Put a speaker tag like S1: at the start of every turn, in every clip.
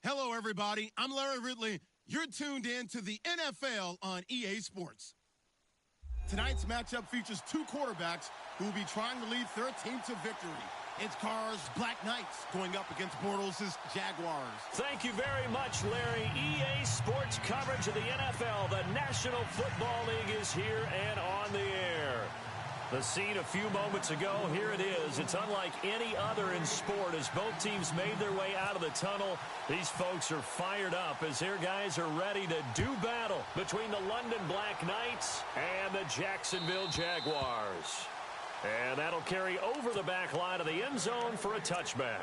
S1: Hello, everybody. I'm Larry Ridley. You're tuned in to the NFL on EA Sports. Tonight's matchup features two quarterbacks who will be trying to lead their team to victory. It's Carr's Black Knights going up against Bortles' Jaguars.
S2: Thank you very much, Larry. EA Sports coverage of the NFL. The National Football League is here and on the air. The scene a few moments ago, here it is. It's unlike any other in sport as both teams made their way out of the tunnel. These folks are fired up as their guys are ready to do battle between the London Black Knights and the Jacksonville Jaguars. And that'll carry over the back line of the end zone for a touchback.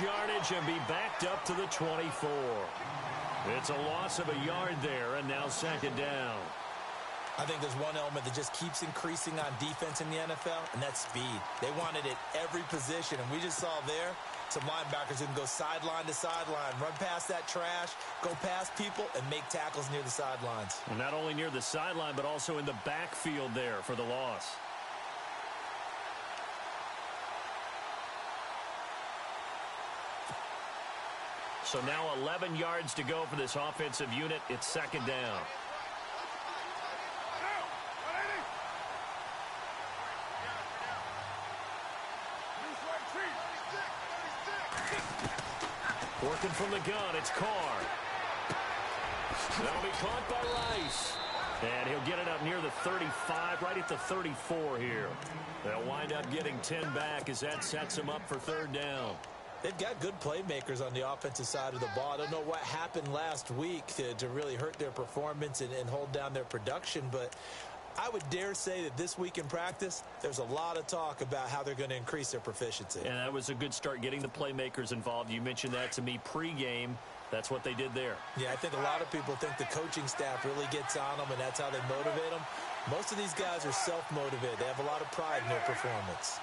S2: Yardage and be backed up to the 24. It's a loss of a yard there, and now second down.
S3: I think there's one element that just keeps increasing on defense in the NFL, and that's speed. They want it at every position, and we just saw there some linebackers who can go sideline to sideline, run past that trash, go past people, and make tackles near the sidelines.
S2: And not only near the sideline, but also in the backfield there for the loss. So now 11 yards to go for this offensive unit. It's second down. Working from the gun, it's Carr. That'll be caught by Rice. And he'll get it up near the 35, right at the 34 here. They'll wind up getting 10 back as that sets them up for third down.
S3: They've got good playmakers on the offensive side of the ball. I don't know what happened last week to really hurt their performance and hold down their production, but I would dare say that this week in practice, there's a lot of talk about how they're going to increase their proficiency.
S2: And that was a good start, getting the playmakers involved. You mentioned that to me pregame. That's what they did there.
S3: Yeah, I think a lot of people think the coaching staff really gets on them, and that's how they motivate them. Most of these guys are self-motivated. They have a lot of pride in their performance.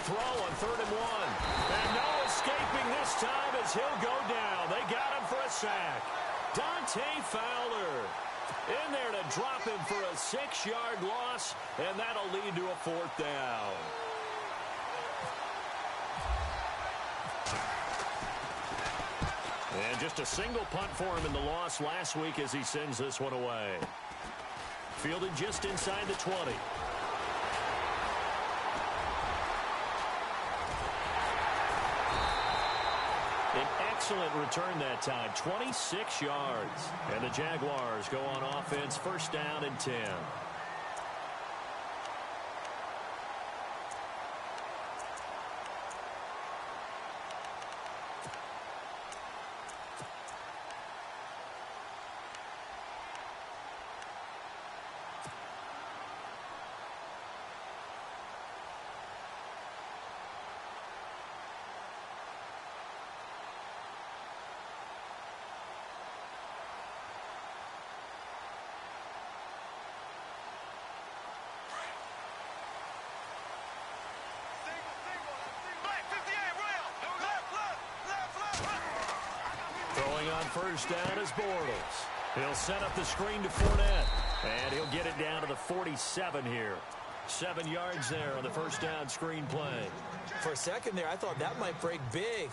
S2: Throw on 3rd and 1. And no escaping this time as he'll go down. They got him for a sack. Dante Fowler in there to drop him for a 6-yard loss, and that'll lead to a 4th down. And just a single punt for him in the loss last week as he sends this one away. Fielded just inside the 20. Excellent return that time, 26 yards. And the Jaguars go on offense, 1st down and 10. On 1st down is Bortles. He'll set up the screen to Fournette. And he'll get it down to the 47 here. 7 yards there on the 1st down screen play.
S3: For a second there, I thought that might break big.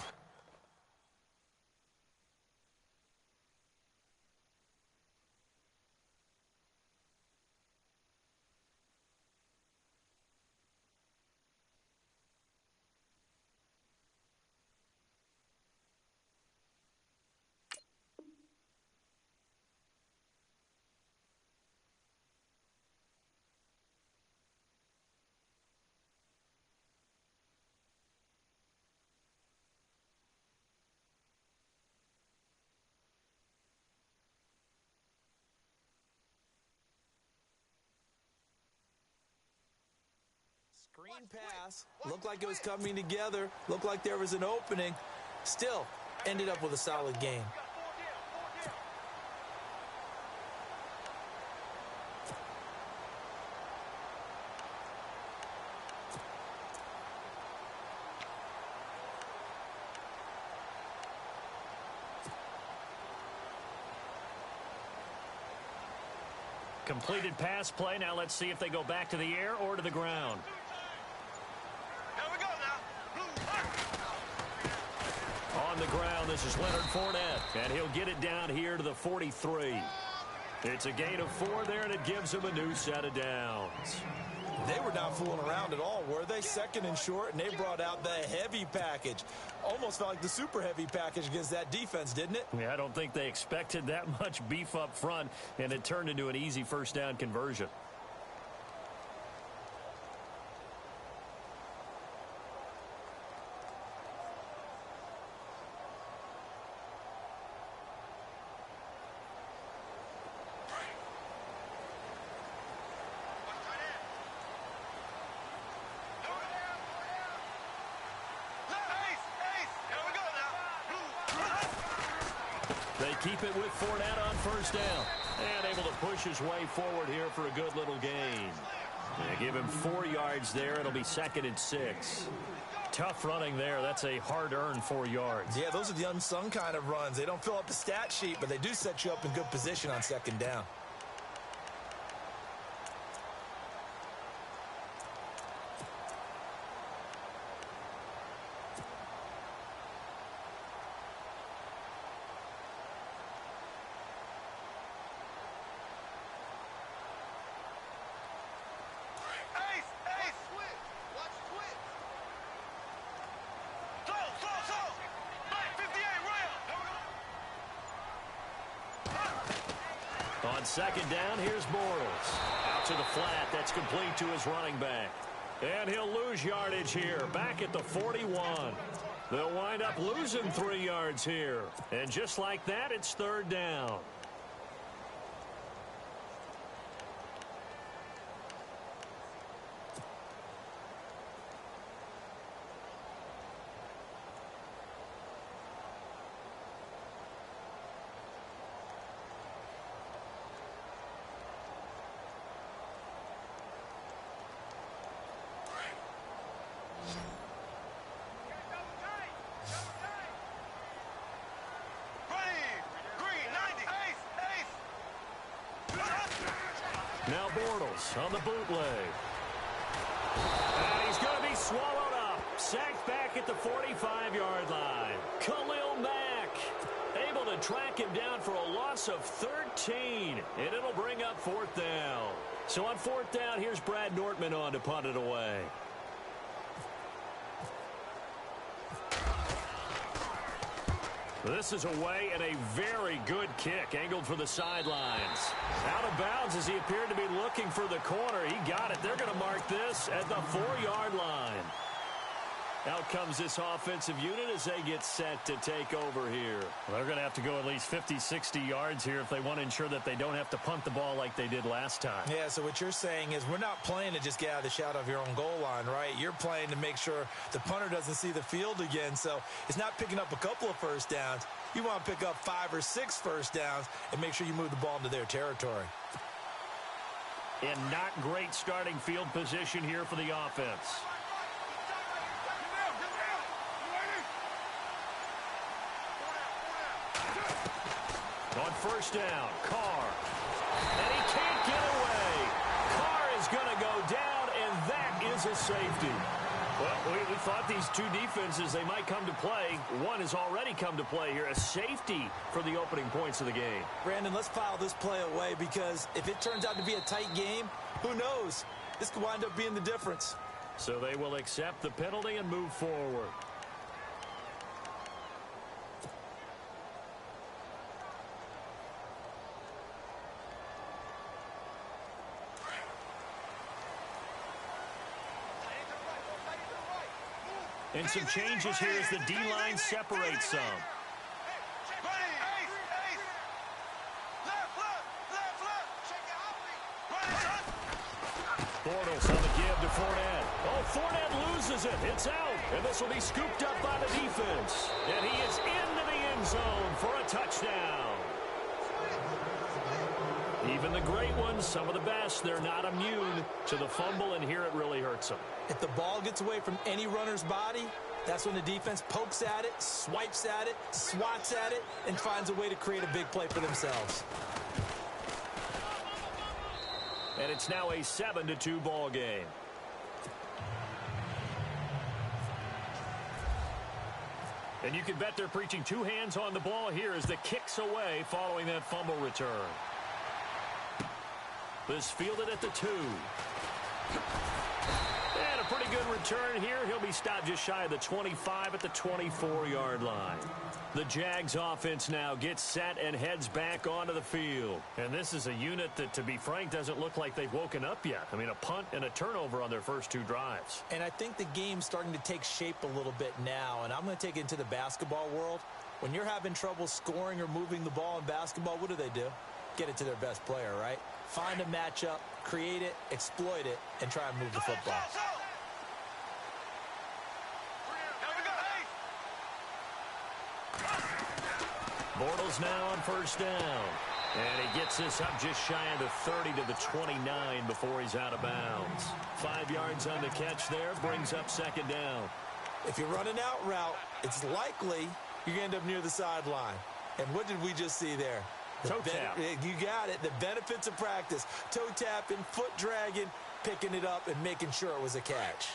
S3: Screen pass. Looked like it was coming together. Looked like there was an opening. Still, ended up with a solid game.
S2: Completed pass play. Now let's see if they go back to the air or to the ground. On the ground, this is Leonard Fournette, and he'll get it down here to the 43. It's a gain of 4 there, and it gives him a new set of downs.
S3: They were not fooling around at all, were they? Second and short, and they brought out the heavy package. Almost felt like the super heavy package against that defense, didn't it?
S2: Yeah, I don't think they expected that much beef up front, and it turned into an easy first down conversion. They keep it with Fournette on first down. And able to push his way forward here for a good little gain. They give him 4 yards there. It'll be 2nd and 6. Tough running there. That's a hard-earned 4 yards.
S3: Yeah, those are the unsung kind of runs. They don't fill up the stat sheet, but they do set you up in good position on 2nd down.
S2: On 2nd down, here's Bortles. Out to the flat. That's complete to his running back. And he'll lose yardage here. Back at the 41. They'll wind up losing 3 yards here. And just like that, it's 3rd down. Now Bortles on the bootleg. And he's going to be swallowed up. Sacked back at the 45-yard line. Khalil Mack able to track him down for a loss of 13. And it'll bring up 4th down. So on 4th down, here's Brad Nortman on to punt it away. This is away and a very good kick, angled for the sidelines. Out of bounds as he appeared to be looking for the corner. He got it. They're going to mark this at the 4-yard line. Out comes this offensive unit as they get set to take over here. Well, they're going to have to go at least 50, 60 yards here if they want to ensure that they don't have to punt the ball like they did last time.
S3: Yeah, so what you're saying is we're not playing to just get out of the shadow of your own goal line, right? You're playing to make sure the punter doesn't see the field again. So it's not picking up a couple of first downs. You want to pick up 5 or 6 first downs and make sure you move the ball into their territory.
S2: And not great starting field position here for the offense. On first down, Carr. And he can't get away. Carr is going to go down, and that is a safety. Well, we thought these two defenses, they might come to play. One has already come to play here. A safety for the opening points of the game.
S3: Brandon, let's file this play away because if it turns out to be a tight game, who knows? This could wind up being the difference.
S2: So they will accept the penalty and move forward. And some changes here as the D-line separates some. Bortles on the give to Fournette. Oh, Fournette loses it. It's out. And this will be scooped up by the defense. And he is into the end zone for a touchdown. Even the great ones, some of the best, they're not immune to the fumble, and here it really hurts them.
S3: If the ball gets away from any runner's body, that's when the defense pokes at it, swipes at it, swats at it, and finds a way to create a big play for themselves.
S2: And it's now a 7-2 ball game. And you can bet they're preaching two hands on the ball here as the kick's away following that fumble return. This fielded at the 2. And a pretty good return here. He'll be stopped just shy of the 25 at the 24-yard line. The Jags offense now gets set and heads back onto the field. And this is a unit that, to be frank, doesn't look like they've woken up yet. I mean, a punt and a turnover on their first two drives.
S3: And I think the game's starting to take shape a little bit now. And I'm going to take it into the basketball world. When you're having trouble scoring or moving the ball in basketball, what do? Get it to their best player, right? Find a matchup, create it, exploit it, and try and move the football.
S2: Bortles now on first down. And he gets this up just shy of the 30 to the 29 before he's out of bounds. 5 yards on the catch there, brings up second down.
S3: If you're running out route, it's likely you're going to end up near the sideline. And what did we just see there?
S2: Toe tap.
S3: You got it. The benefits of practice. Toe tapping, foot dragging, picking it up, and making sure it was a catch.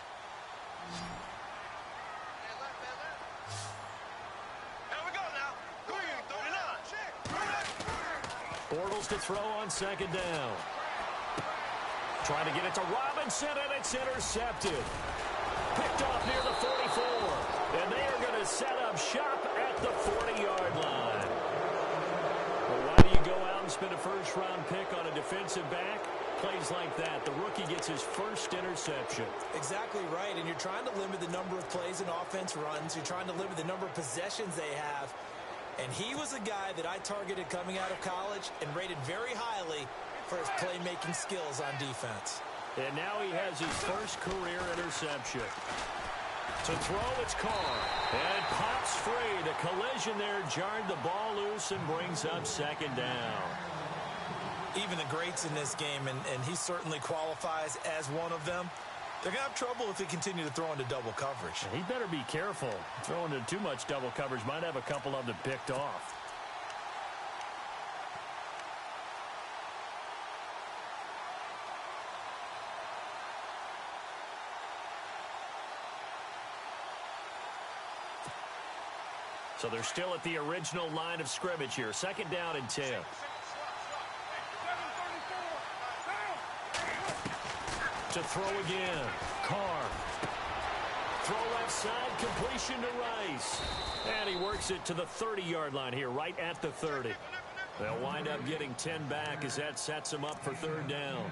S2: Bortles to throw on second down. Trying to get it to Robinson, and it's intercepted. Picked off near the 44. And they are going to set up shop at the 40-yard line. Well, why do you go out and spend a first-round pick on a defensive back? Plays like that. The rookie gets his first interception.
S3: Exactly right, and you're trying to limit the number of plays an offense runs. You're trying to limit the number of possessions they have. And he was a guy that I targeted coming out of college and rated very highly for his playmaking skills on defense.
S2: And now he has his first career interception. To throw, it's Carr. And it pops free. The collision there jarred the ball loose and brings up second down.
S3: Even the greats in this game, and he certainly qualifies as one of them, they're going to have trouble if they continue to throw into double coverage.
S2: He better be careful. Throwing into too much double coverage might have a couple of them picked off. So they're still at the original line of scrimmage here. Second down and 10. To throw again. Carr. Throw left side, completion to Rice. And he works it to the 30-yard line here, right at the 30. They'll wind up getting 10 back as that sets him up for third down.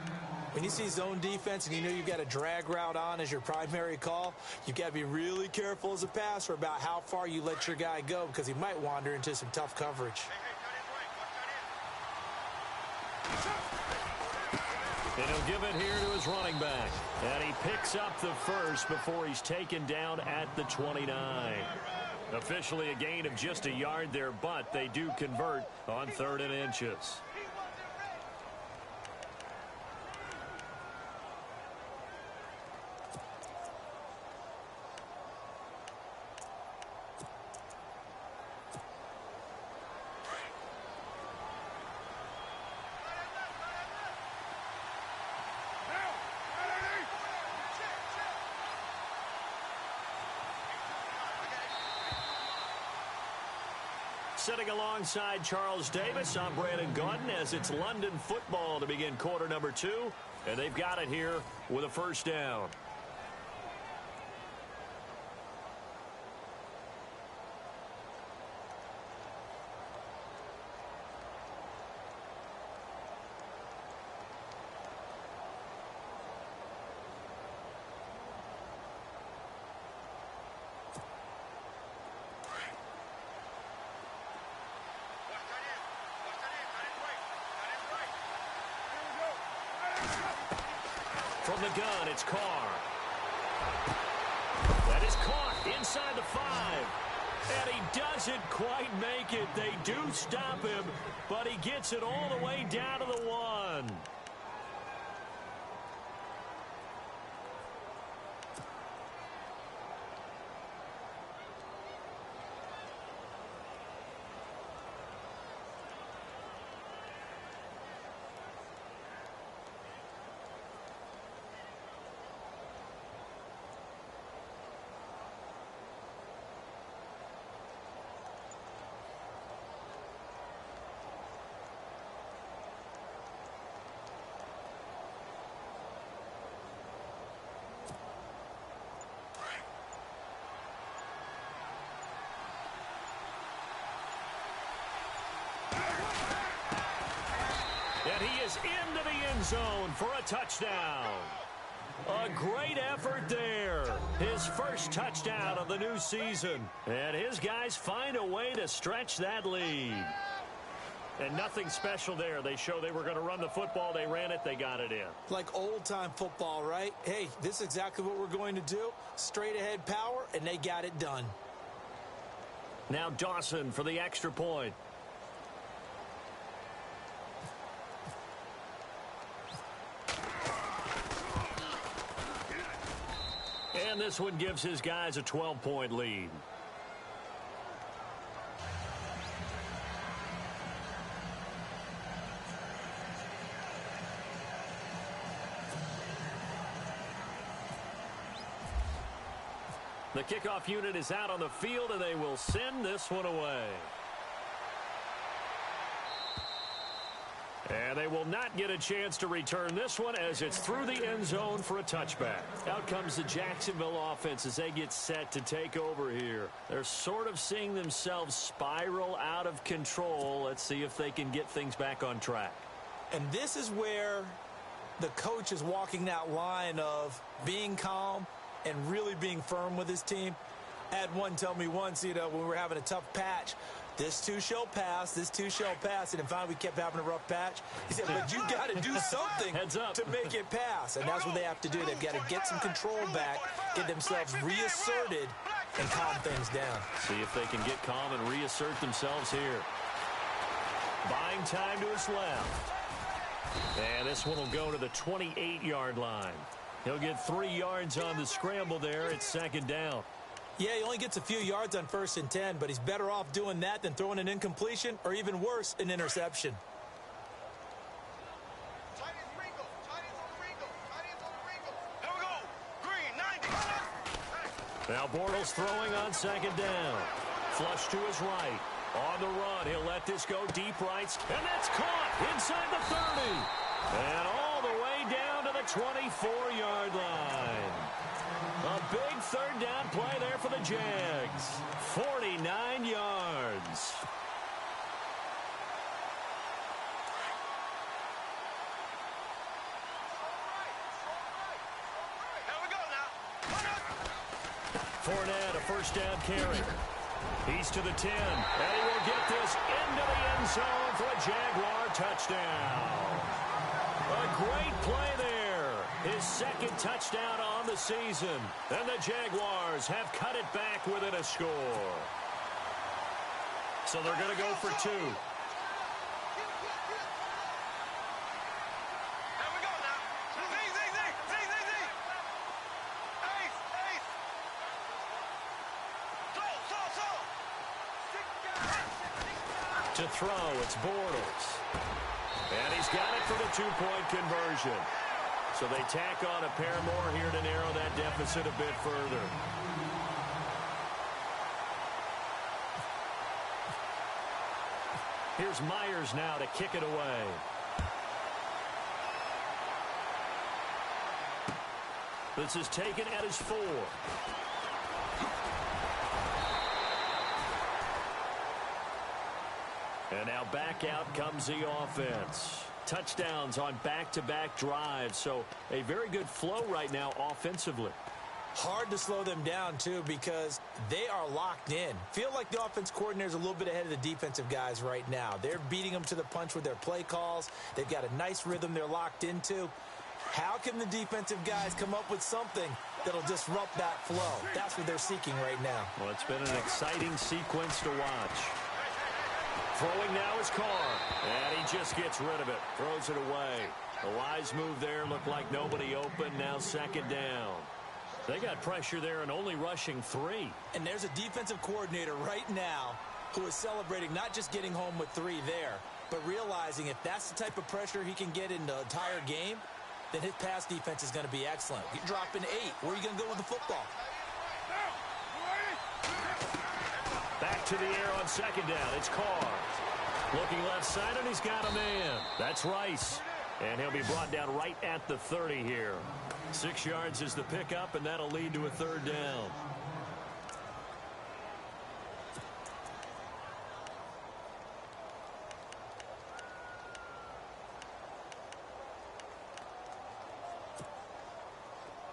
S3: When you see zone defense and you know you've got a drag route on as your primary call, you've got to be really careful as a passer about how far you let your guy go because he might wander into some tough coverage.
S2: And he'll give it here to his running back. And he picks up the first before he's taken down at the 29. Officially a gain of just a yard there, but they do convert on 3rd and inches. Sitting alongside Charles Davis, I'm Brandon Gaudin as it's London football to begin quarter number 2. And they've got it here with a first down. From the gun, it's Carr. is caught inside the 5. And he doesn't quite make it. They do stop him, but he gets it all the way down to the 1. And he is into the end zone for a touchdown. A great effort there. His first touchdown of the new season. And his guys find a way to stretch that lead. And nothing special there. They show they were going to run the football. They ran it. They got it in.
S3: Like old-time football, right? Hey, this is exactly what we're going to do. Straight-ahead power, and they got it done.
S2: Now Dawson for the extra point. And this one gives his guys a 12-point lead. The kickoff unit is out on the field, and they will send this one away. And they will not get a chance to return this one as it's through the end zone for a touchback. Out comes the Jacksonville offense as they get set to take over here. They're sort of seeing themselves spiral out of control. Let's see if they can get things back on track.
S3: And this is where the coach is walking that line of being calm and really being firm with his team. I had one tell me once, when we were having a tough patch, this too shall pass, this too shall pass. And finally we kept having a rough patch. He said, but you got to do something to make it pass. And that's what they have to do. They've got to get some control back, get themselves reasserted, and calm things down.
S2: See if they can get calm and reassert themselves here. Buying time to his left. And this one will go to the 28-yard line. He'll get 3 yards on the scramble there. It's second down.
S3: Yeah, he only gets a few yards on 1st and 10, but he's better off doing that than throwing an incompletion or even worse, an interception.
S2: Now Bortles throwing on second down. Flush to his right. On the run, he'll let this go deep right, and that's caught inside the 30. And all the way down to the 24-yard line. A big third down play there for the Jags. 49 yards. Fournette, a first down carry. He's to the 10, and he will get this into the end zone for a Jaguar touchdown. A great play there. His second touchdown on the season. And the Jaguars have cut it back within a score. So they're going to go for 2. To throw, it's Bortles. And he's got it for the 2-point conversion. So they tack on a pair more here to narrow that deficit a bit further. Here's Myers now to kick it away. This is taken at his 4. And now back out comes the offense. Touchdowns on back-to-back drives, so a very good flow right now offensively.
S3: Hard to slow them down, too, because they are locked in. Feel like the offense coordinator is a little bit ahead of the defensive guys right now. They're beating them to the punch with their play calls. They've got a nice rhythm they're locked into. How can the defensive guys come up with something that'll disrupt that flow? That's what they're seeking right now.
S2: Well, it's been an exciting sequence to watch. Throwing now is Carr, and he just gets rid of it, throws it away. The wise move there, looked like nobody open, now second down. They got pressure there and only rushing 3.
S3: And there's a defensive coordinator right now who is celebrating not just getting home with 3 there, but realizing if that's the type of pressure he can get in the entire game, then his pass defense is going to be excellent. You're dropping 8. Where are you going to go with the football?
S2: Back to the air on second down. It's Carr. Looking left side, and he's got a man. That's Rice. And he'll be brought down right at the 30 here. 6 yards is the pickup, and that'll lead to a third down.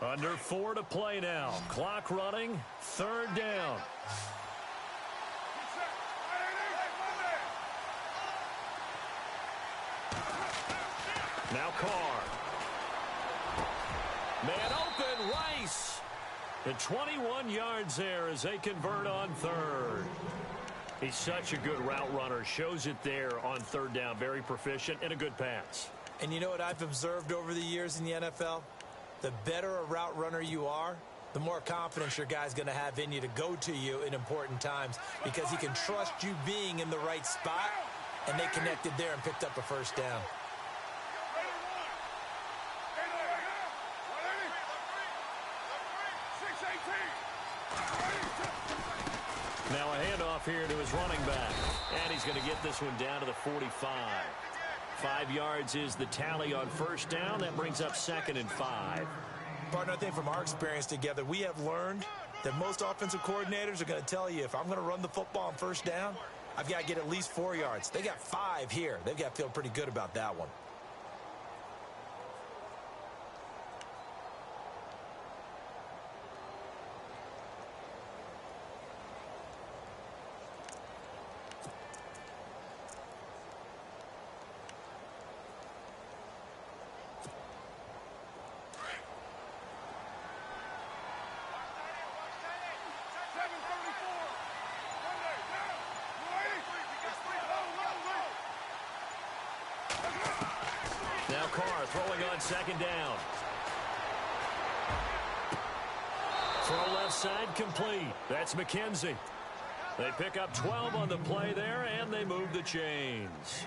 S2: Under 4 to play now. Clock running. Third down. Now Carr. Man open, Rice. And 21 yards there as they convert on third. He's such a good route runner. Shows it there on third down. Very proficient and a good pass.
S3: And you know what I've observed over the years in the NFL? The better a route runner you are, the more confidence your guy's going to have in you to go to you in important times because he can trust you being in the right spot, and they connected there and picked up a first down.
S2: Now a handoff here to his running back, and he's going to get this one down to the 45. 5 yards is the tally on first down. That brings up 2nd and 5.
S3: Partner, I think from our experience together, we have learned that most offensive coordinators are going to tell you, if I'm going to run the football on first down, I've got to get at least 4 yards. They got 5 here. They've got to feel pretty good about that one.
S2: Now Carr throwing on second down. Throw left side complete. That's McKenzie. They pick up 12 on the play there, and they move the chains.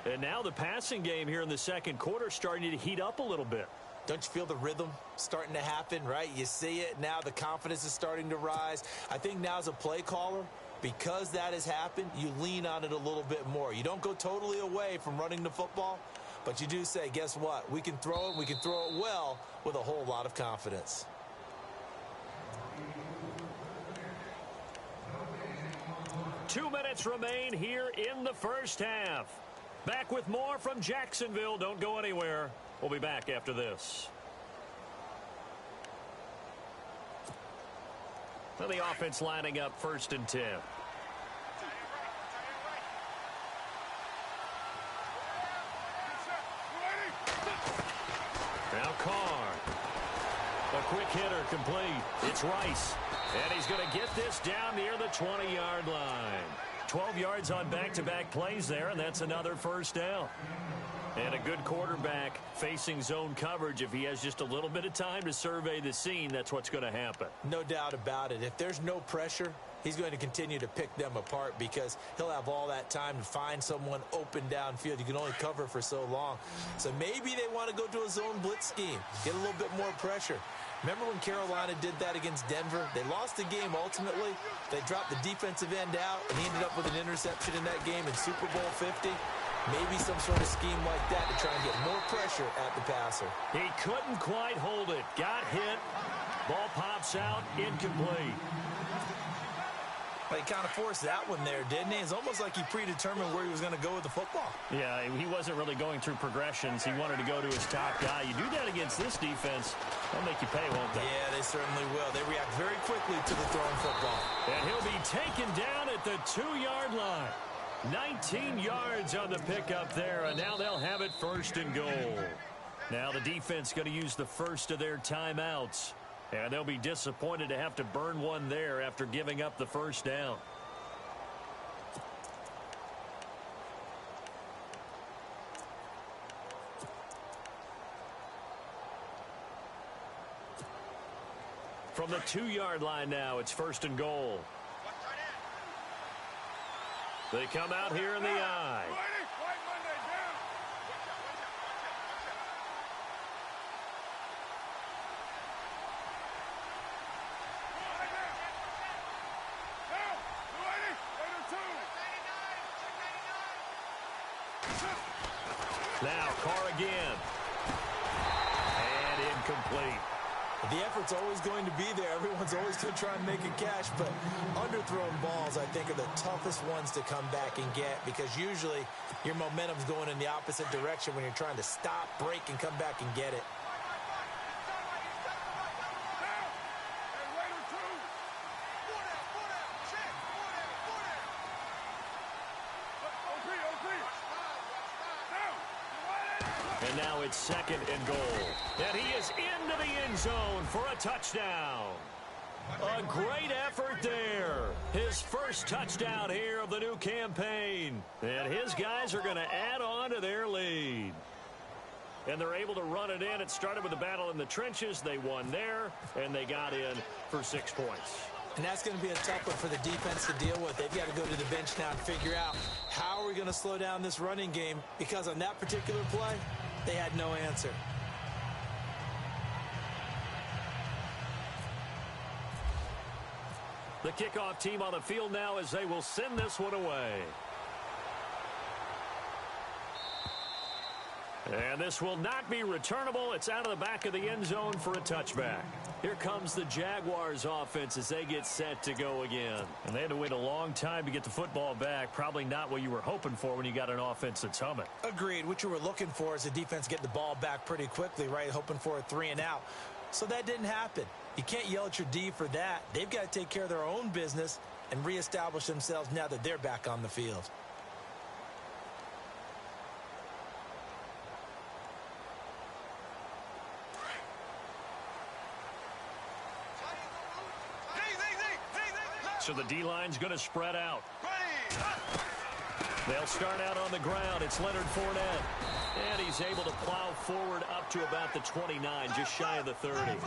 S2: And now the passing game here in the second quarter starting to heat up a little bit.
S3: Don't you feel the rhythm starting to happen, right? You see it. Now the confidence is starting to rise. I think now as a play caller, because that has happened, you lean on it a little bit more. You don't go totally away from running the football, but you do say, guess what? We can throw it. We can throw it well with a whole lot of confidence.
S2: Two minutes remain here in the first half. Back with more from Jacksonville. Don't go anywhere. We'll be back after this. Well, the offense lining up 1st and 10. Now Carr. A quick hitter complete. It's Rice. And he's going to get this down near the 20-yard line. 12 yards on back-to-back plays there, and that's another first down. And a good quarterback facing zone coverage. If he has just a little bit of time to survey the scene, that's what's going to happen.
S3: No doubt about it. If there's no pressure, he's going to continue to pick them apart because he'll have all that time to find someone open downfield. You can only cover for so long. So maybe they want to go to a zone blitz scheme, get a little bit more pressure. Remember when Carolina did that against Denver? They lost the game ultimately. They dropped the defensive end out, and he ended up with an interception in that game in Super Bowl 50. Maybe some sort of scheme like that to try and get more pressure at the passer.
S2: He couldn't quite hold it. Got hit. Ball pops out. Incomplete.
S3: Well, he kind of forced that one there, didn't he? It's almost like he predetermined where he was going to go with the football.
S2: Yeah, he wasn't really going through progressions. He wanted to go to his top guy. You do that against this defense, they'll make you pay, won't they?
S3: Yeah, they certainly will. They react very quickly to the thrown football.
S2: And he'll be taken down at the 2-yard line. 19 yards on the pickup there, and now they'll have it 1st and goal. Now the defense going to use the first of their timeouts. And they'll be disappointed to have to burn one there after giving up the first down. From the 2-yard line now, it's 1st and goal. They come out here in the I. Now Carr again. And incomplete.
S3: The effort's always going to be there. Everyone's always going to try and make a catch, but underthrown balls, I think, are the toughest ones to come back and get because usually your momentum's going in the opposite direction when you're trying to stop, break, and come back and get it.
S2: And now it's 2nd and goal. And he is into the end zone for a touchdown. A great effort there. His first touchdown here of the new campaign. And his guys are going to add on to their lead. And they're able to run it in. It started with a battle in the trenches. They won there, and they got in for 6 points.
S3: And that's going to be a tough one for the defense to deal with. They've got to go to the bench now and figure out how are we going to slow down this running game because on that particular play, they had no answer.
S2: The kickoff team on the field now as they will send this one away. And this will not be returnable. It's out of the back of the end zone for a touchback. Here comes the Jaguars offense as they get set to go again. And they had to wait a long time to get the football back. Probably not what you were hoping for when you got an offense that's humming.
S3: Agreed. What you were looking for is the defense get the ball back pretty quickly, right? Hoping for a 3 and out. So that didn't happen. You can't yell at your D for that. They've got to take care of their own business and reestablish themselves now that they're back on the field.
S2: So the D-line's going to spread out. They'll start out on the ground. It's Leonard Fournette. And he's able to plow forward up to about the 29, just shy of the 30.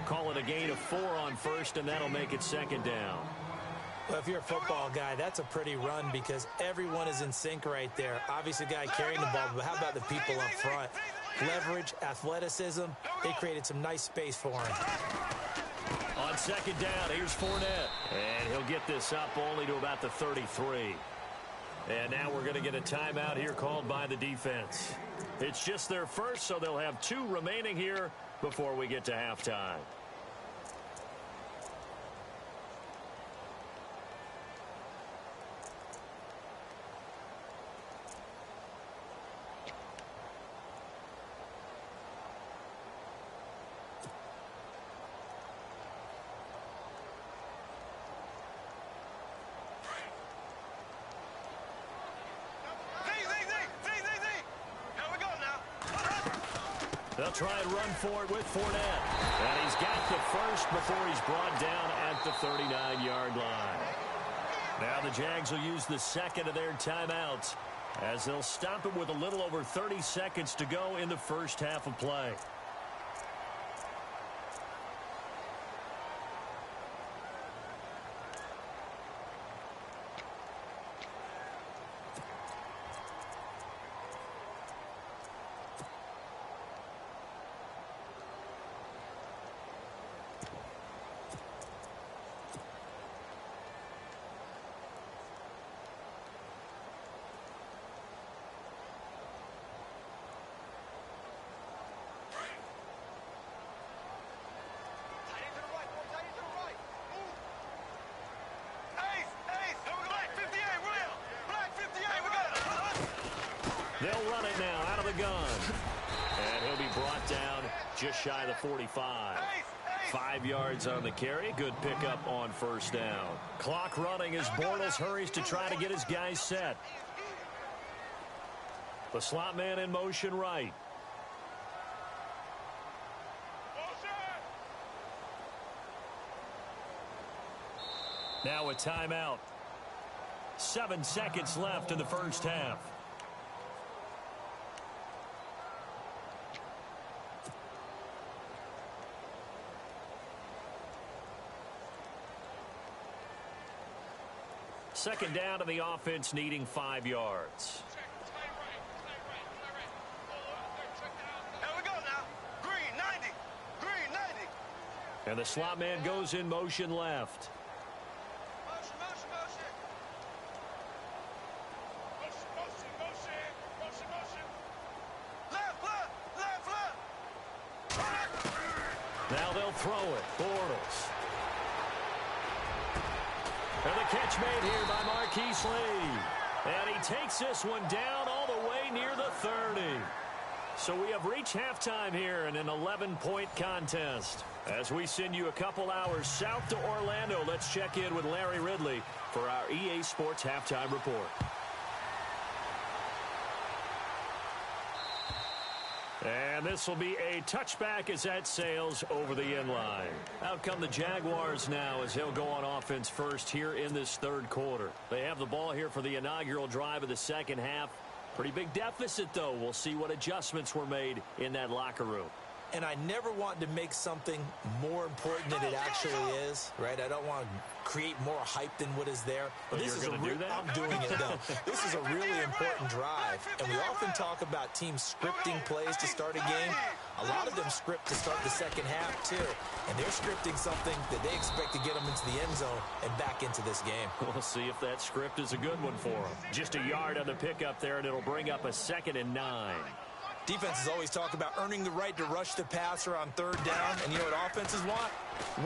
S2: Call it a gain of 4 on first, and that'll make it 2nd down.
S3: Well, if you're a football guy, that's a pretty run because everyone is in sync right there. Obviously, the guy carrying the ball, but how about the people up front? Leverage, athleticism, they created some nice space for him.
S2: On 2nd down, here's Fournette. And he'll get this up only to about the 33. And now we're going to get a timeout here called by the defense. It's just their first, so they'll have 2 remaining here before we get to halftime. They'll try and run for it with Fournette. And he's got the first before he's brought down at the 39-yard line. Now the Jags will use the 2nd of their timeouts as they'll stop him with a little over 30 seconds to go in the first half of play. They'll run it now out of the gun. And he'll be brought down just shy of the 45. 5 yards on the carry. Good pickup on first down. Clock running as Bortles hurries to try to get his guys set. The slot man in motion right. Now a timeout. 7 seconds left in the first half. Second down to the offense, needing 5 yards.
S4: Here we go now. Green 90. Green 90.
S2: And the slot man goes in motion left.
S4: Motion, motion, motion. Motion, motion, motion. Motion, motion. Left, left, left, left.
S2: Now they'll throw it. Bortles. And the catch made here by Marquise Lee. And he takes this one down all the way near the 30. So we have reached halftime here in an 11-point contest. As we send you a couple hours south to Orlando, let's check in with Larry Ridley for our EA Sports Halftime Report. And this will be a touchback as that sails over the end line. Out come the Jaguars now as he'll go on offense first here in this third quarter. They have the ball here for the inaugural drive of the second half. Pretty big deficit, though. We'll see what adjustments were made in that locker room.
S3: And I never want to make something more important than it actually is, right? I don't want to create more hype than what is there. But
S2: Well,
S3: this is
S2: you're gonna do that?
S3: I'm doing it, though. This is a really important drive. And we often talk about teams scripting plays to start a game. A lot of them script to start the second half, too. And they're scripting something that they expect to get them into the end zone and back into this game.
S2: We'll see if that script is a good one for them. Just a yard on the pickup there, and it'll bring up a 2nd and 9.
S3: Defenses always talk about earning the right to rush the passer on third down. And you know what offenses want?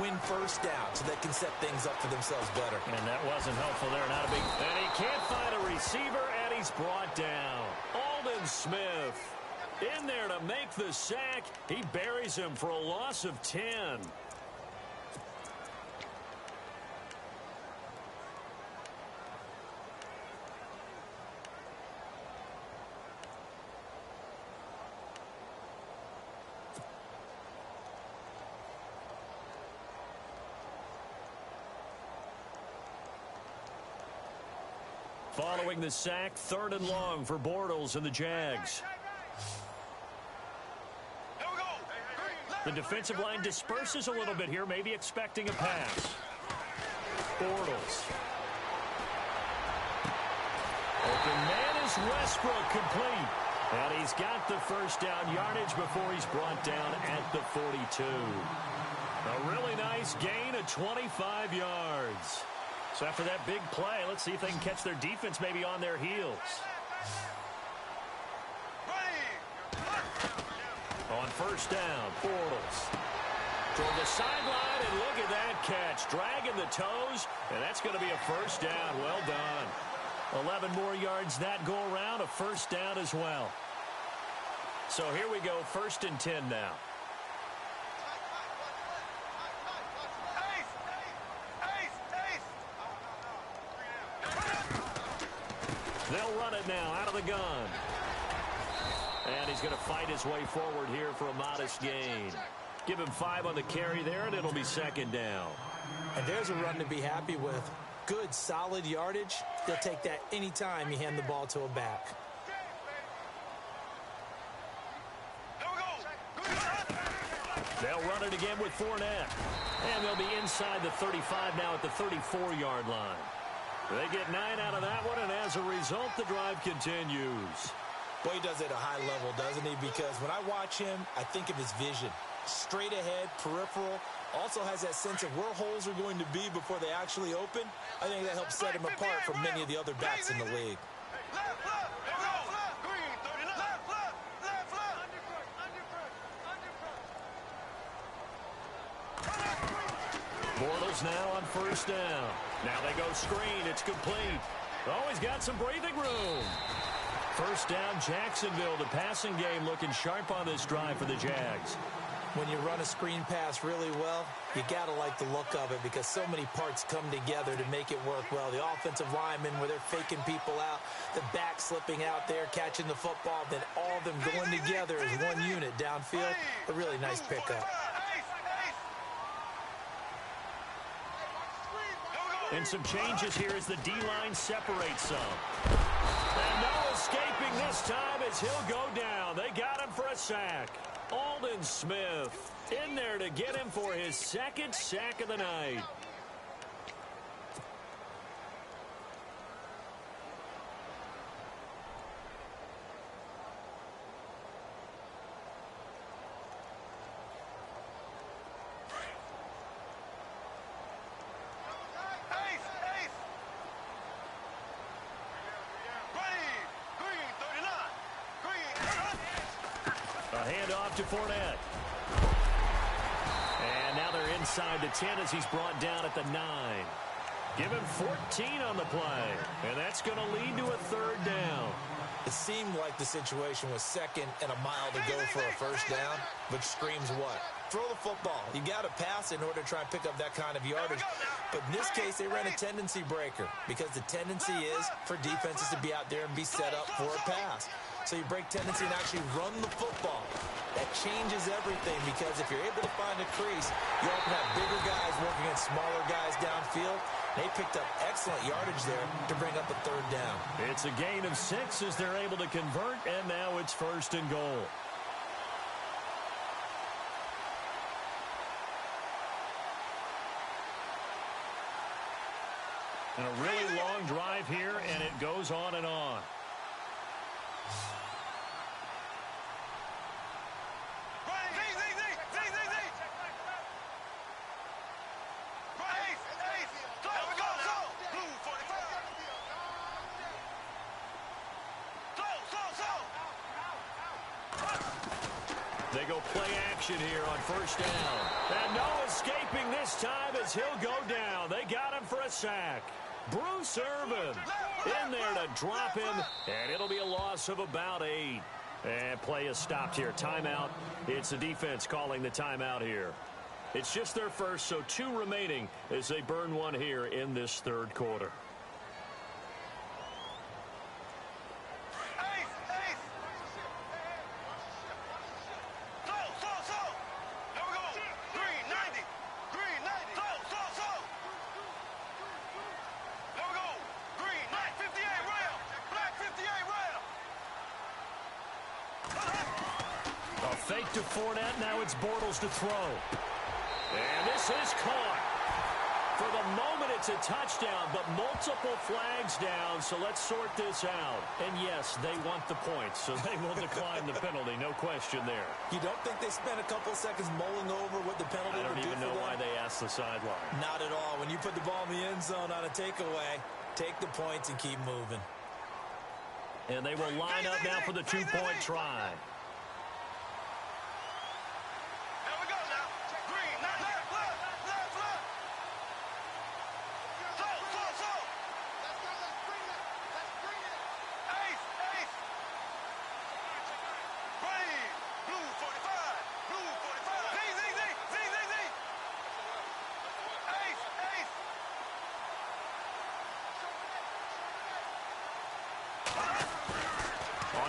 S3: Win first down so they can set things up for themselves better.
S2: And that wasn't helpful there. Not a big... And he can't find a receiver, and he's brought down. Aldon Smith in there to make the sack. He buries him for a loss of 10. Following the sack, 3rd and long for Bortles and the Jags. The defensive line disperses a little bit here, maybe expecting a pass. Bortles. Open man is Westbrook, complete. And he's got the first down yardage before he's brought down at the 42. A really nice gain of 25 yards. So after that big play, let's see if they can catch their defense maybe on their heels. On first down, Bortles. Toward the sideline, and look at that catch. Dragging the toes, and that's going to be a first down. Well done. 11 more yards that go around, a first down as well. So here we go, 1st and 10 now. They'll run it now out of the gun. And he's going to fight his way forward here for a modest gain. Give him 5 on the carry there, and it'll be 2nd down.
S3: And there's a run to be happy with. Good, solid yardage. They'll take that anytime you hand the ball to a back.
S2: They'll run it again with Fournette. And they'll be inside the 35 now at the 34-yard line. They get 9 out of that one, and as a result, the drive continues.
S3: Boy, he does it at a high level, doesn't he? Because when I watch him, I think of his vision. Straight ahead, peripheral. Also has that sense of where holes are going to be before they actually open. I think that helps set him apart from many of the other backs in the league.
S2: Bortles now on first down. Now they go screen. It's complete. Oh, he's got some breathing room. First down, Jacksonville. The passing game looking sharp on this drive for the Jags.
S3: When you run a screen pass really well, you got to like the look of it because so many parts come together to make it work well. The offensive linemen, where they're faking people out, the back slipping out there, catching the football, then all of them going together as one unit downfield. A really nice pickup.
S2: And some changes here as the D-line separates some. And no escaping this time as he'll go down. They got him for a sack. Aldon Smith in there to get him for his second sack of the night. Handoff to Fournette. And now they're inside the 10 as he's brought down at the 9. Give him 14 on the play. And that's going to lead to a third down.
S3: It seemed like the situation was second and a mile to go for a first down, which screams what? Throw the football. You got to pass in order to try and pick up that kind of yardage. But in this case, they ran a tendency breaker because the tendency is for defenses to be out there and be set up for a pass. So you break tendency and actually run the football. That changes everything because if you're able to find a crease, you often have bigger guys working against smaller guys downfield. They picked up excellent yardage there to bring up a third down.
S2: It's a gain of 6 as they're able to convert, and now it's first and goal. And a really long drive here, and it goes on and on. They go play action here on first down. And no escaping this time as he'll go down. They got him for a sack. Bruce Irvin in there to drop him, and it'll be a loss of about 8. And play is stopped here. Timeout. It's the defense calling the timeout here. It's just their first, so 2 remaining as they burn one here in this third quarter. Fake to Fournette. Now it's Bortles to throw. And this is caught. For the moment, it's a touchdown, but multiple flags down, so let's sort this out. And yes, they want the points, so they will decline the penalty. No question there.
S3: You don't think they spent a couple of seconds mulling over what the penalty would do for them?
S2: I don't even know why they asked the sideline.
S3: Not at all. When you put the ball in the end zone on a takeaway, take the points and keep moving.
S2: And they will line up now for the 2-point try.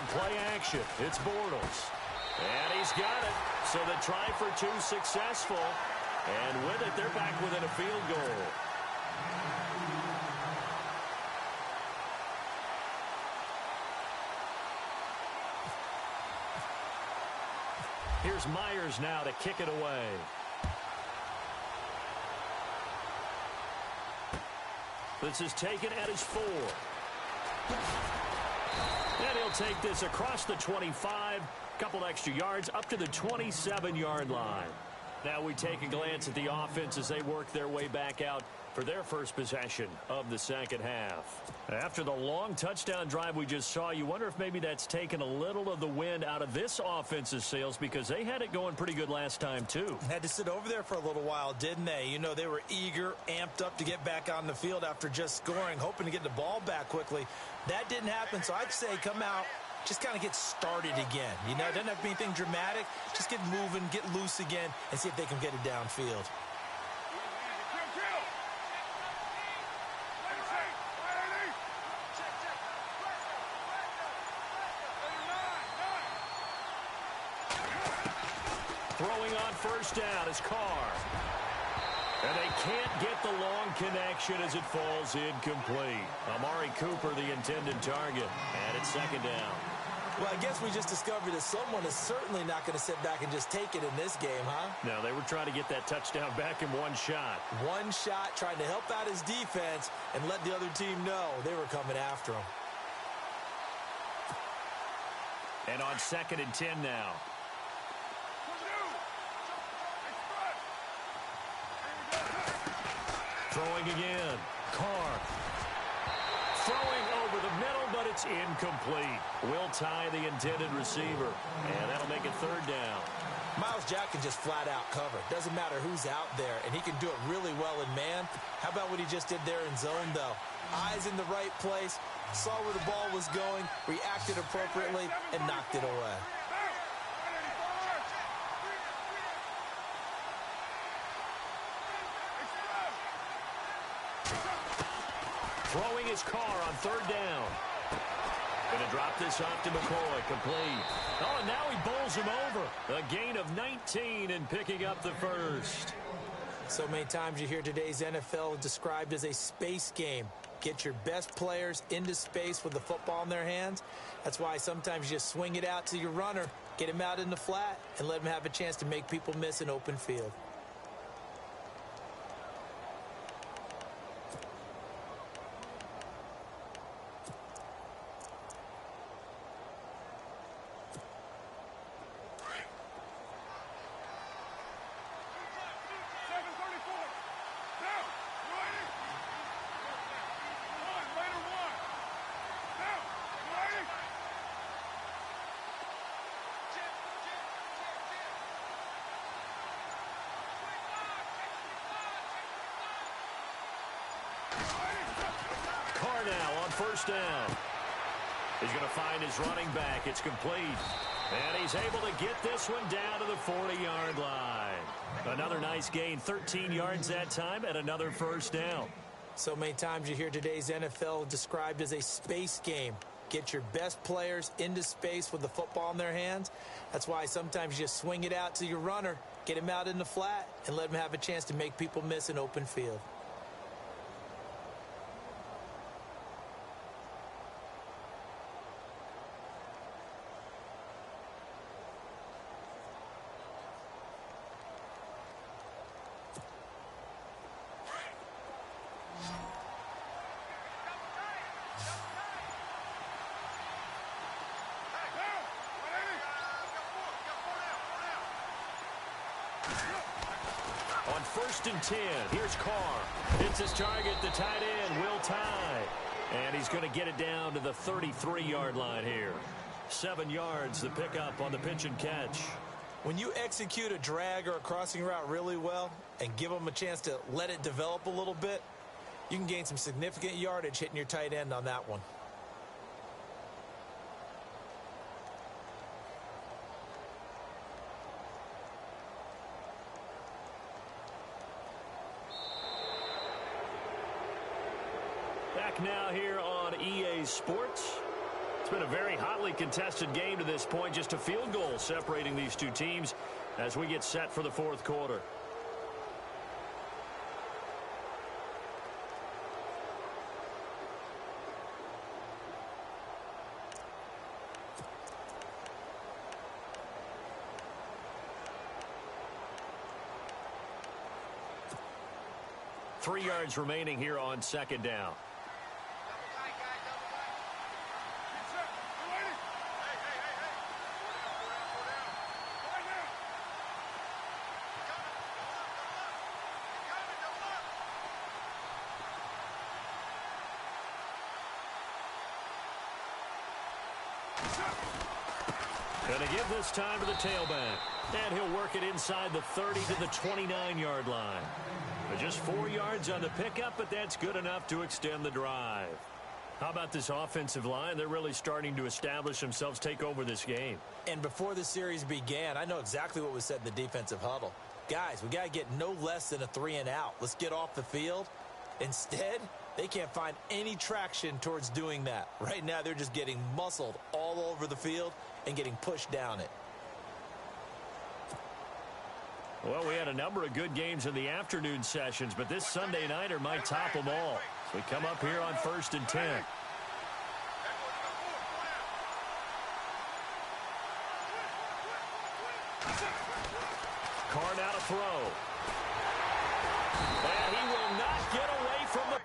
S2: Play action. It's Bortles. And he's got it. So the try for 2 successful. And with it, they're back within a field goal. Here's Myers now to kick it away. This is taken at his 4. And he'll take this across the 25, couple extra yards up to the 27-yard line. Now we take a glance at the offense as they work their way back out for their first possession of the second half. After the long touchdown drive we just saw, you wonder if maybe that's taken a little of the wind out of this offense's sails because they had it going pretty good last time too.
S3: Had to sit over there for a little while, didn't they? You know, they were eager, amped up to get back on the field after just scoring, hoping to get the ball back quickly. That didn't happen, so I'd say come out, just kind of get started again. You know, it doesn't have to be anything dramatic. Just get moving, get loose again, and see if they can get it downfield. Throwing on first down is Carr.
S2: And they can't get the long connection as it falls incomplete. Amari Cooper, the intended target. And it's second down.
S3: Well, I guess we just discovered that someone is certainly not going to sit back and just take it in this game, huh?
S2: No, they were trying to get that touchdown back in one shot.
S3: One shot, trying to help out his defense and let the other team know they were coming after him.
S2: And on 2nd and 10 now. Throwing again. Carr. Throwing over the middle, but it's incomplete. Will tie the intended receiver, and that'll make it 3rd down.
S3: Miles Jack can just flat out cover. Doesn't matter who's out there, and he can do it really well in man. How about what he just did there in zone, though? Eyes in the right place, saw where the ball was going, reacted appropriately, and knocked it away.
S2: Throwing his Carr on 3rd down. Going to drop this off to McCoy. Complete. Oh, and now he bowls him over. A gain of 19 and picking up the first.
S3: So many times you hear today's NFL described as a space game. Get your best players into space with the football in their hands. That's why sometimes you just swing it out to your runner, get him out in the flat, and let him have a chance to make people miss an open field.
S2: Carr now on 1st down. He's going to find his running back. It's complete. And he's able to get this one down to the 40-yard line. Another nice gain, 13 yards that time, and another 1st down.
S3: So many times you hear today's NFL described as a space game. Get your best players into space with the football in their hands. That's why sometimes you just swing it out to your runner, get him out in the flat, and let him have a chance to make people miss an open field.
S2: On 1st and 10, here's Carr. It's his target, the tight end, Will Tye. And he's going to get it down to the 33-yard line here. 7 yards, the pickup on the pitch and catch.
S3: When you execute a drag or a crossing route really well and give them a chance to let it develop a little bit, you can gain some significant yardage hitting your tight end on that one.
S2: Back now here on EA Sports. It's been a very hotly contested game to this point. Just a field goal separating these two teams as we get set for the 4th quarter. Three yards remaining here on 2nd down. Going to give this time to the tailback. And he'll work it inside the 30 to the 29-yard line. Just 4 yards on the pickup, but that's good enough to extend the drive. How about this offensive line? They're really starting to establish themselves, take over this game.
S3: And before the series began, I know exactly what was said in the defensive huddle. Guys, we got to get no less than a 3-and-out. Let's get off the field. Instead, they can't find any traction towards doing that. Right now, they're just getting muscled all over the field and getting pushed down it.
S2: Well, we had a number of good games in the afternoon sessions, but this Sunday nighter might top them all. So we come up here on 1st and 10. Carr now to throw. And he will not get away from the...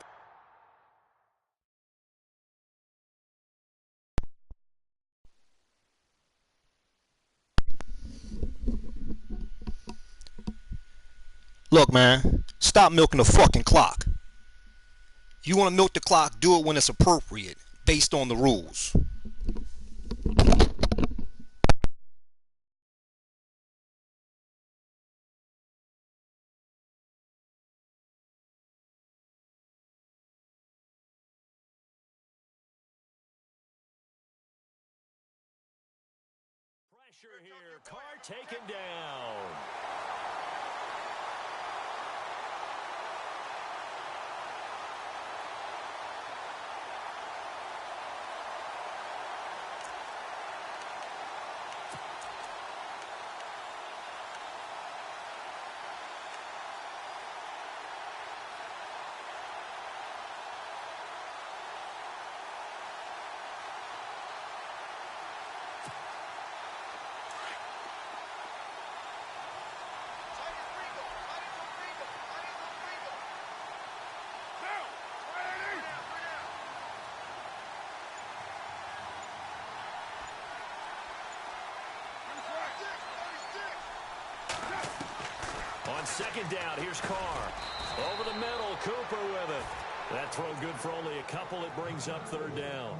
S5: Look, man, stop milking the fucking clock. You want to milk the clock, do it when it's appropriate, based on the rules.
S2: Pressure here. Carr taken down. On 2nd down, here's Carr. Over the middle, Cooper with it. That throw good for only a couple. It brings up 3rd down.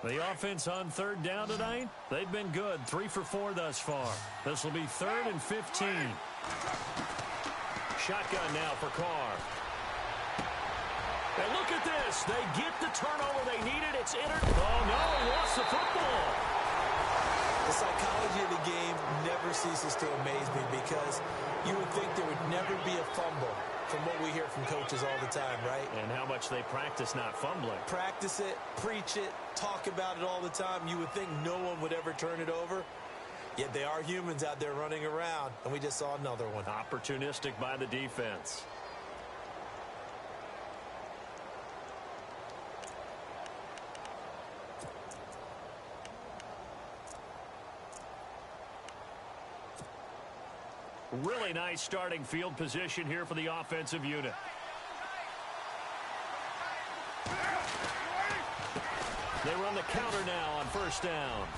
S2: The offense on 3rd down tonight, they've been good. 3 for 4 thus far. This will be 3rd and 15. Shotgun now for Carr. And look at this. They get the turnover they needed. It's entered. Oh, no, he lost the football.
S3: The psychology of the game never ceases to amaze me because you would think there would never be a fumble from what we hear from coaches all the time, right?
S2: And how much they practice not fumbling.
S3: Practice it, preach it, talk about it all the time. You would think no one would ever turn it over. Yet they are humans out there running around, and we just saw another one.
S2: Opportunistic by the defense. Really nice starting field position here for the offensive unit. They run the counter now on 1st down.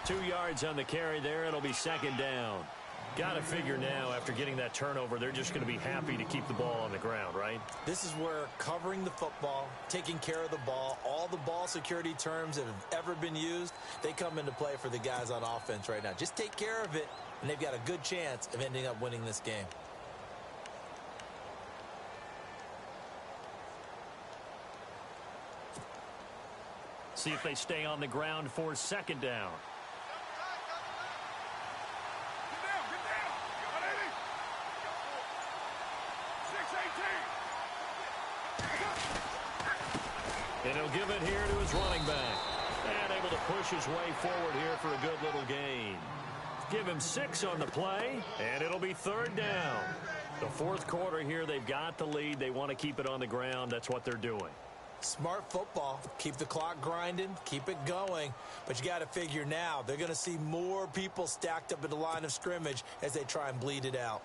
S2: 2 yards on the carry there. It'll be 2nd down. Got to figure now, after getting that turnover, they're just going to be happy to keep the ball on the ground, right?
S3: This is where covering the football, taking care of the ball, all the ball security terms that have ever been used, they come into play for the guys on offense right now. Just take care of it, and they've got a good chance of ending up winning this game.
S2: See if they stay on the ground for 2nd down. And he'll give it here to his running back. And able to push his way forward here for a good little gain. Give him 6 on the play, and it'll be 3rd down. The 4th quarter here, they've got the lead. They want to keep it on the ground. That's what they're doing.
S3: Smart football. Keep the clock grinding. Keep it going. But you got to figure now, they're going to see more people stacked up at the line of scrimmage as they try and bleed it out.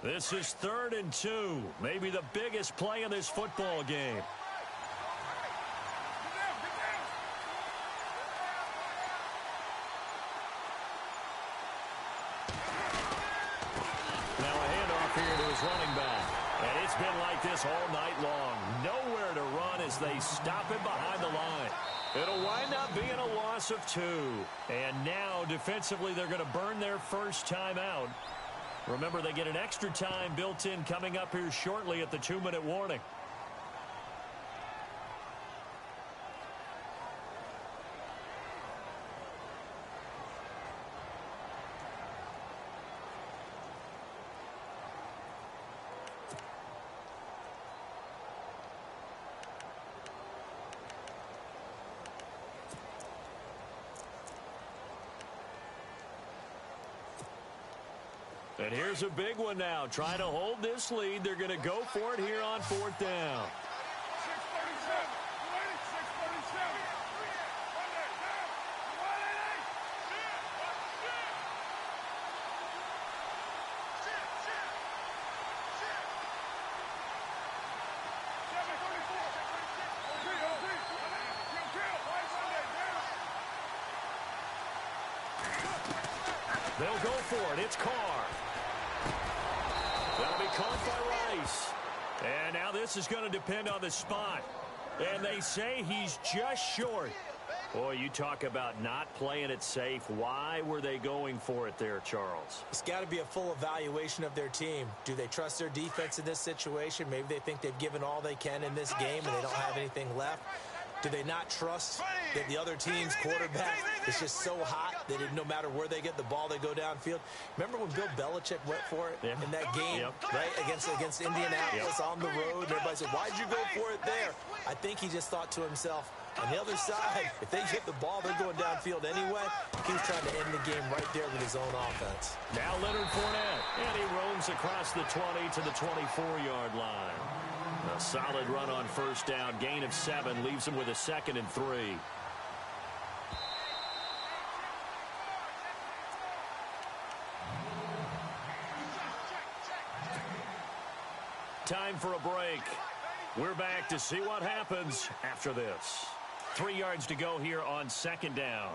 S2: This is 3rd and 2. Maybe the biggest play in this football game. here to his running back. And it's been like this all night long. Nowhere to run as they stop him behind the line. It'll wind up being a loss of 2. And now, defensively, they're going to burn their first time out. Remember, they get an extra time built in coming up here shortly at the 2-minute warning. And here's a big one now. Trying to hold this lead. They're going to go for it here on 4th down. They'll go for it. It's Carr. That'll be caught by Rice. And now this is going to depend on the spot. And they say he's just short. Boy, you talk about not playing it safe. Why were they going for it there, Charles?
S3: It's got to be a full evaluation of their team. Do they trust their defense in this situation? Maybe they think they've given all they can in this game and they don't have anything left. Do they not trust that the other team's quarterback is just so hot that no matter where they get the ball, they go downfield? Remember when Bill Belichick went for it in that game, right, against Indianapolis on the road? And everybody said, why'd you go for it there? I think he just thought to himself, on the other side, if they get the ball, they're going downfield anyway. He was trying to end the game right there with his own offense.
S2: Now Leonard Fournette, and he roams across the 20 to the 24-yard line. A solid run on 1st down. Gain of 7 leaves him with a 2nd and 3. Time for a break. We're back to see what happens after this. 3 yards to go here on 2nd down.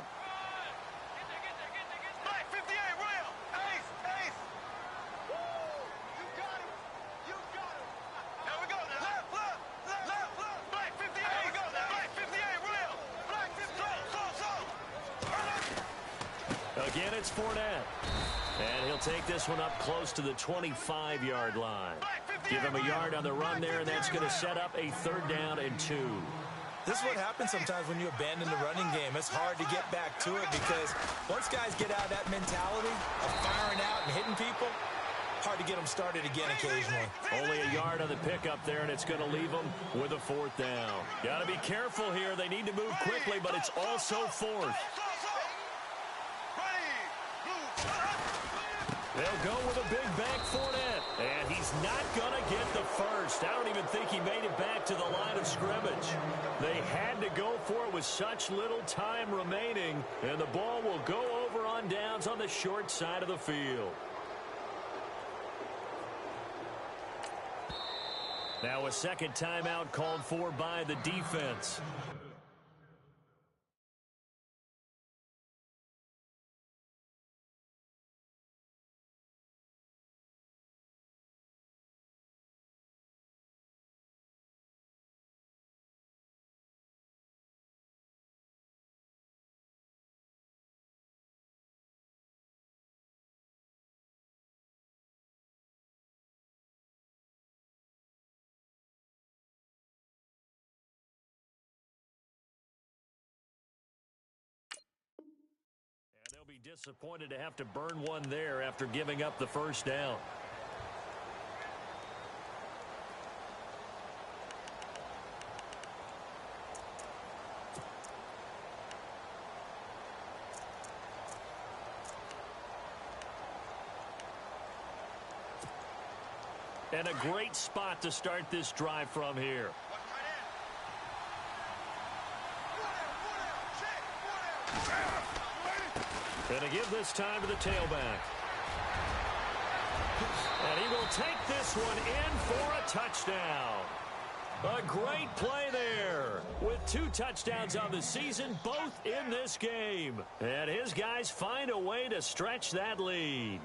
S2: Again, it's Fournette. And he'll take this one up close to the 25-yard line. Give him a yard on the run there, and that's going to set up a 3rd down and 2.
S3: This is what happens sometimes when you abandon the running game. It's hard to get back to it because once guys get out of that mentality of firing out and hitting people, hard to get them started again occasionally.
S2: Only a yard on the pickup there, and it's going to leave them with a 4th down. Got to be careful here. They need to move quickly, but it's also 4th. They'll go with a big back Fournette, and he's not going to get the first. I don't even think he made it back to the line of scrimmage. They had to go for it with such little time remaining, and the ball will go over on downs on the short side of the field. Now a 2nd timeout called for by the defense. They'll be disappointed to have to burn one there after giving up the 1st down. And a great spot to start this drive from here. And to give this time to the tailback. And he will take this one in for a touchdown. A great play there. With 2 touchdowns on the season, both in this game. And his guys find a way to stretch that lead.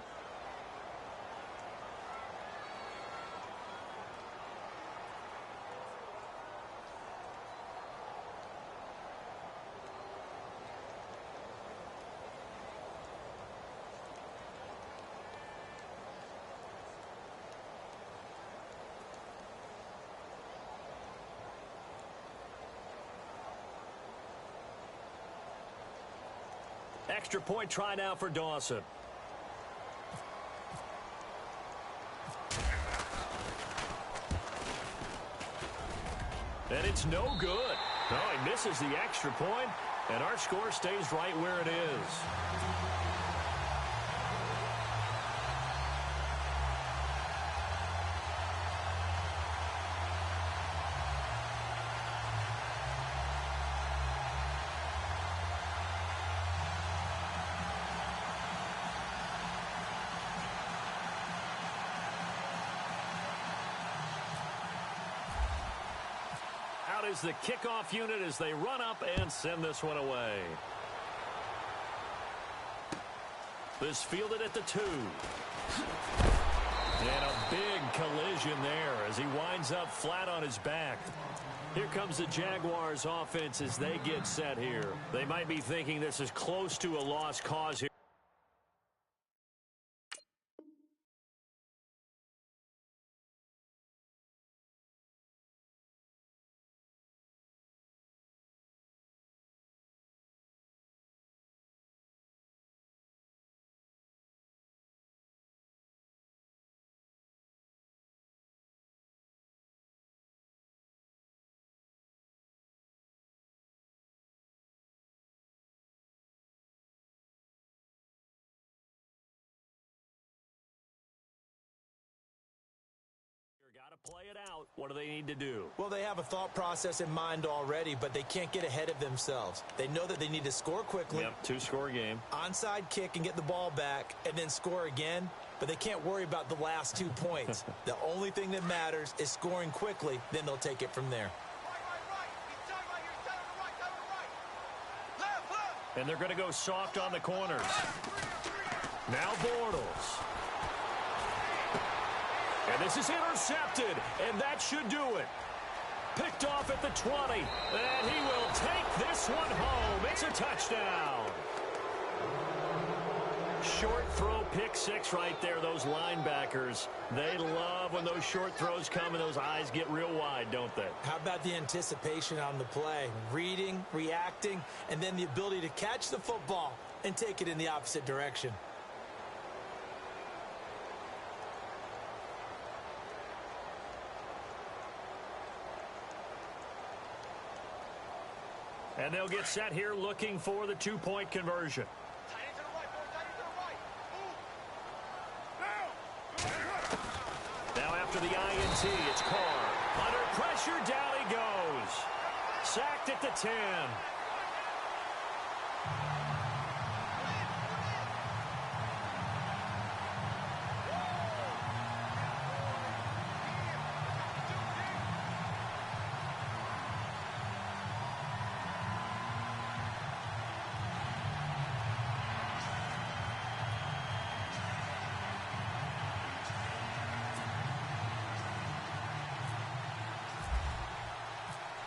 S2: Extra point try now for Dawson. And it's no good. No, he misses the extra point, and our score stays right where it is. Out is the kickoff unit as they run up and send this one away. This fielded at the 2. And a big collision there as he winds up flat on his back. Here comes the Jaguars offense as they get set here. They might be thinking this is close to a lost cause here. Got to play it out. What do they need to do?
S3: Well, they have a thought process in mind already, but they can't get ahead of themselves. They know that they need to score quickly.
S2: Yep, 2-score game.
S3: Onside kick and get the ball back and then score again, but they can't worry about the last 2 points. The only thing that matters is scoring quickly, then they'll take it from there.
S2: And they're going to go soft on the corners. Now Bortles. And this is intercepted, and that should do it. Picked off at the 20, and he will take this one home. It's a touchdown. Short throw, pick 6 right there. Those linebackers, they love when those short throws come and those eyes get real wide, don't they?
S3: How about the anticipation on the play? Reading, reacting, and then the ability to catch the football and take it in the opposite direction.
S2: And they'll get set here looking for the 2-point conversion. Now after the INT, it's Carr. Under pressure, down he goes. Sacked at the 10.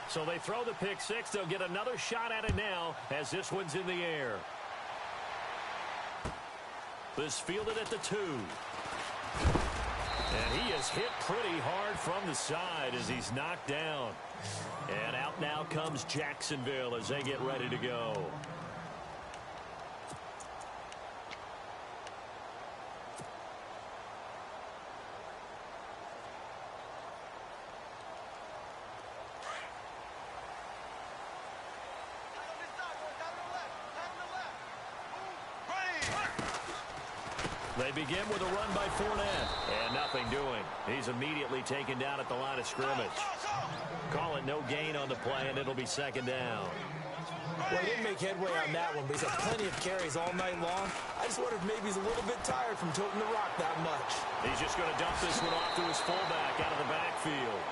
S2: So they throw the pick 6. They'll get another shot at it now as this one's in the air. This fielded at the 2. And he is hit pretty hard from the side as he's knocked down. And out now comes Jacksonville as they get ready to go. They begin with a run by Fournette, and nothing doing. He's immediately taken down at the line of scrimmage. Call it no gain on the play, and it'll be second down.
S3: Well, he didn't make headway on that one, but he's had plenty of carries all night long. I just wonder if maybe he's a little bit tired from toting the rock that much.
S2: He's just going to dump this one off to his fullback out of the backfield.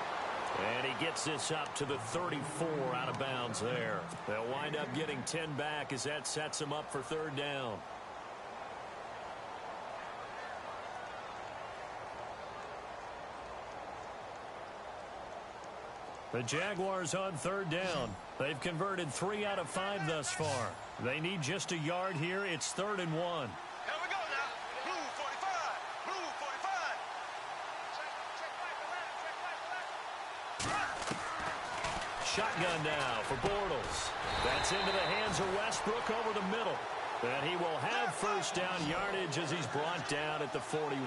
S2: And he gets this up to the 34 out of bounds there. They'll wind up getting 10 back as that sets him up for third down. The Jaguars on third down. They've converted 3 out of 5 thus far. They need just a yard here. It's 3rd and 1.
S4: Here we go now. Blue 45. Blue 45.
S2: Shotgun now for Bortles. That's into the hands of Westbrook over the middle. And he will have first down yardage as he's brought down at the 41.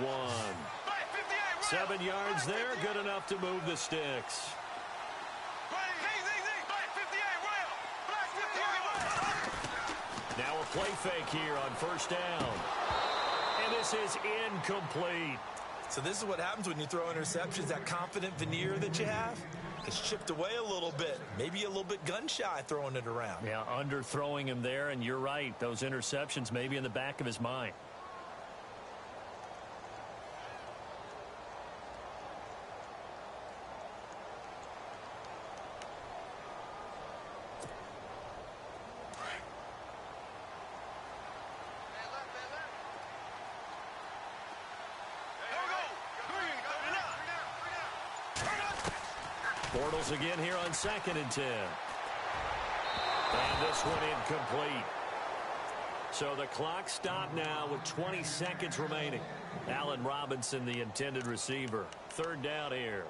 S2: 7 yards there, good enough to move the sticks. Now a play fake here on first down. And this is incomplete.
S3: So this is what happens when you throw interceptions. That confident veneer that you have, it's chipped away a little bit. Maybe a little bit gun-shy throwing it around.
S2: Yeah, underthrowing him there, and you're right. Those interceptions may be in the back of his mind. Bortles again here on 2nd and 10. And this one incomplete. So the clock stopped now with 20 seconds remaining. Allen Robinson, the intended receiver. 3rd down here.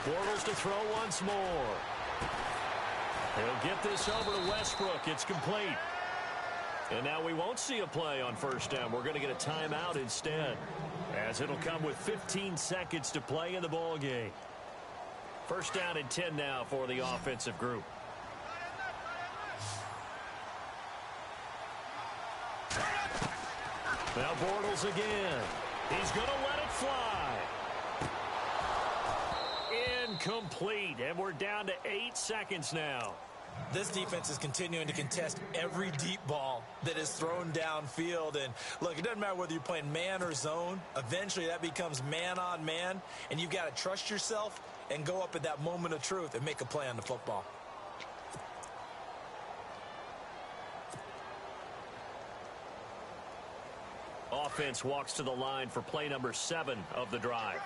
S2: Bortles to throw once more. He'll get this over to Westbrook. It's complete. And now we won't see a play on first down. We're going to get a timeout instead, as it'll come with 15 seconds to play in the ball game. First down and 10 now for the offensive group. Now Bortles again. He's going to let it fly. Incomplete, and we're down to 8 seconds now.
S3: This defense is continuing to contest every deep ball that is thrown downfield. And look, it doesn't matter whether you're playing man or zone. Eventually that becomes man on man, and you've got to trust yourself and go up at that moment of truth and make a play on the football.
S2: Offense walks to the line for play number 7 of the drive.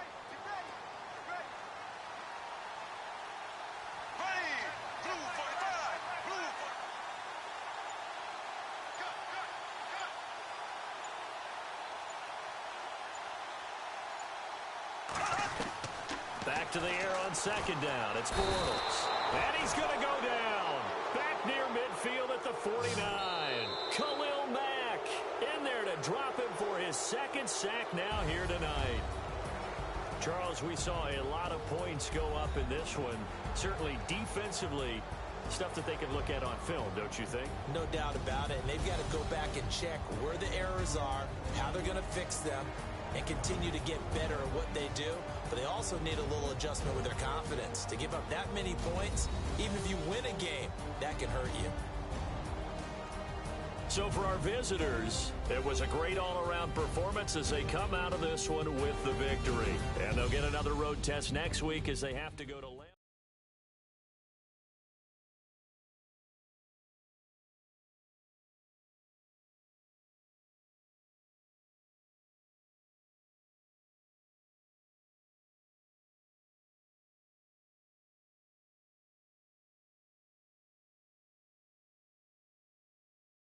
S2: Back to the air on 2nd down. It's Bortles. And he's going to go down. Back near midfield at the 49. Khalil Mack in there to drop him for his 2nd sack now here tonight. Charles, we saw a lot of points go up in this one. Certainly defensively, stuff that they can look at on film, don't you think?
S3: No doubt about it. And they've got to go back and check where the errors are, how they're going to fix them, and continue to get better at what they do. But they also need a little adjustment with their confidence. To give up that many points, even if you win a game, that can hurt you.
S2: So for our visitors, it was a great all-around performance as they come out of this one with the victory. And they'll get another road test next week as they have to go to